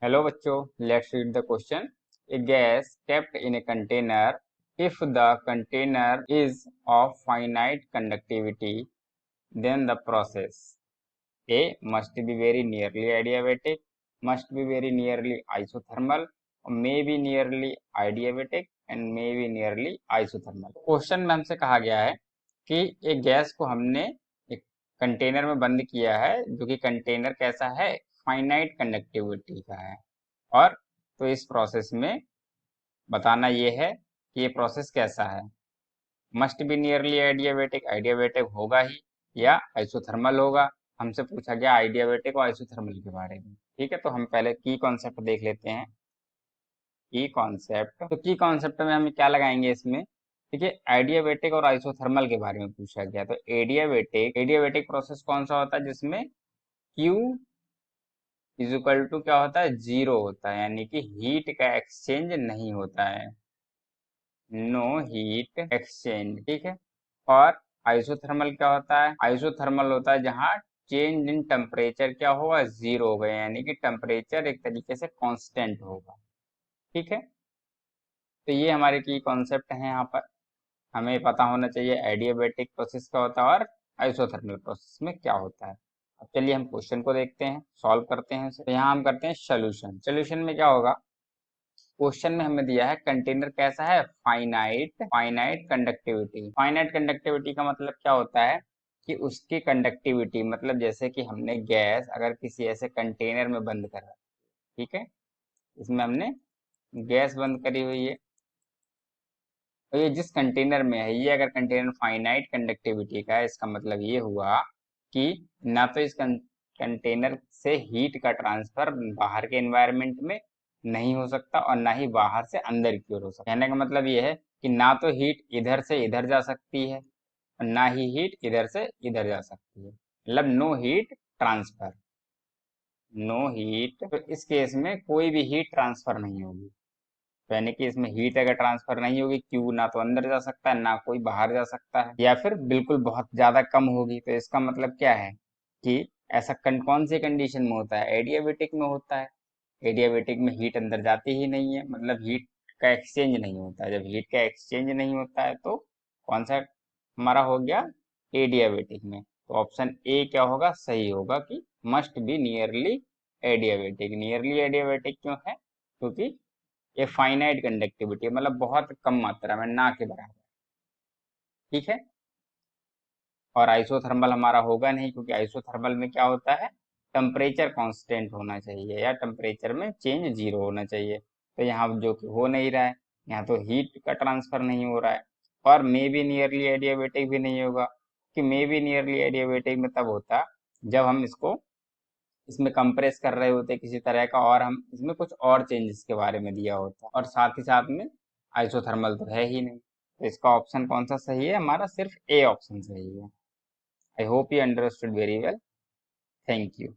Hello बच्चों, let's read the question. A gas kept in a container. If the container is of finite conductivity, then the process A must be very nearly adiabatic, must be very nearly isothermal, or may be nearly adiabatic and may be nearly isothermal. Question में हमसे कहा गया है कि एक gas को हमने एक कंटेनर में बंद किया है, जो कि कंटेनर कैसा है, फाइनाइट कंडक्टिविटी का है। और तो इस प्रोसेस में बताना ये है कि ये प्रोसेस कैसा है। मस्ट बी नियरली आइडियाबेटिक, आइडियाबेटिक होगा ही या आइसोथर्मल होगा। हमसे पूछा गया आइडियाबेटिक और आइसोथर्मल के बारे में। ठीक है, तो हम पहले की कॉन्सेप्ट देख लेते हैं। की कॉन्सेप्ट, तो की कॉन्सेप्ट में हम क्या लगाएंगे इसमें। देखिए, आइडियाबेटिक और आइसोथर्मल के बारे में पूछा गया, तो एडियाबेटिक प्रोसेस कौन सा होता है जिसमें Q इज इक्वल टू क्या होता है, जीरो होता है, यानी कि हीट का एक्सचेंज नहीं होता है, नो हीट एक्सचेंज। ठीक है, और आइसोथर्मल क्या होता है, आइसोथर्मल होता है जहां चेंज इन टेम्परेचर क्या होगा, जीरो होगा, यानी कि टेम्परेचर एक तरीके से कांस्टेंट होगा। ठीक है, तो ये हमारे की कॉन्सेप्ट है। यहाँ पर हमें पता होना चाहिए एडियाबेटिक प्रोसेस क्या होता है और आइसोथर्मल प्रोसेस में क्या होता है। अब चलिए हम क्वेश्चन को देखते हैं, सॉल्व करते हैं उसे। तो यहाँ हम करते हैं सोल्यूशन। सोल्यूशन में क्या होगा, क्वेश्चन में हमें दिया है कंटेनर कैसा है, फाइनाइट कंडक्टिविटी। फाइनाइट कंडक्टिविटी का मतलब क्या होता है कि उसकी कंडक्टिविटी, मतलब जैसे कि हमने गैस अगर किसी ऐसे कंटेनर में बंद कर रहा है, ठीक है, इसमें हमने गैस बंद करी हुई है, तो ये जिस कंटेनर में है, ये अगर कंटेनर फाइनाइट कंडक्टिविटी का है, इसका मतलब ये हुआ कि ना तो इस कंटेनर से हीट का ट्रांसफर बाहर के एनवायरनमेंट में नहीं हो सकता और ना ही बाहर से अंदर की ओर हो सकता। कहने का मतलब ये है कि ना तो हीट इधर से इधर जा सकती है और ना ही हीट इधर से इधर जा सकती है, मतलब no heat transfer, no heat. तो इस केस में कोई भी हीट ट्रांसफर नहीं होगी, तो यानी कि इसमें हीट अगर ट्रांसफर नहीं होगी, क्यू ना तो अंदर जा सकता है ना कोई बाहर जा सकता है, या फिर बिल्कुल बहुत ज्यादा कम होगी। तो इसका मतलब क्या है कि ऐसा कौन सी कंडीशन में होता है, एडियाबेटिक में होता है। एडियाबेटिक में हीट अंदर जाती ही नहीं है, मतलब हीट का एक्सचेंज नहीं होता है। जब हीट का एक्सचेंज नहीं होता है तो कौन सा हमारा हो गया, एडियाबेटिक में। तो ऑप्शन ए क्या होगा, सही होगा कि must be nearly adiabatic. Nearly adiabatic क्यों है, क्योंकि ये फाइनाइट कंडक्टिविटी, मतलब बहुत कम मात्रा में, ना के बराबर। ठीक है, और आइसोथर्मल हमारा होगा नहीं, क्योंकि आइसोथर्मल में क्या होता है, टेम्परेचर कांस्टेंट होना चाहिए या टेम्परेचर में चेंज जीरो होना चाहिए। तो यहाँ जो कि हो नहीं रहा है, यहाँ तो हीट का ट्रांसफर नहीं हो रहा है। और मे बी नियरली एडियाबेटिक भी नहीं होगा, कि मे बी नियरली एडियाबेटिक में तब होता जब हम इसको इसमें कंप्रेस कर रहे होते किसी तरह का, और हम इसमें कुछ और चेंजेस के बारे में दिया होता, और साथ ही साथ में आइसोथर्मल तो है ही नहीं। तो इसका ऑप्शन कौन सा सही है हमारा, सिर्फ ए ऑप्शन सही है। I hope you understood very well. Thank you.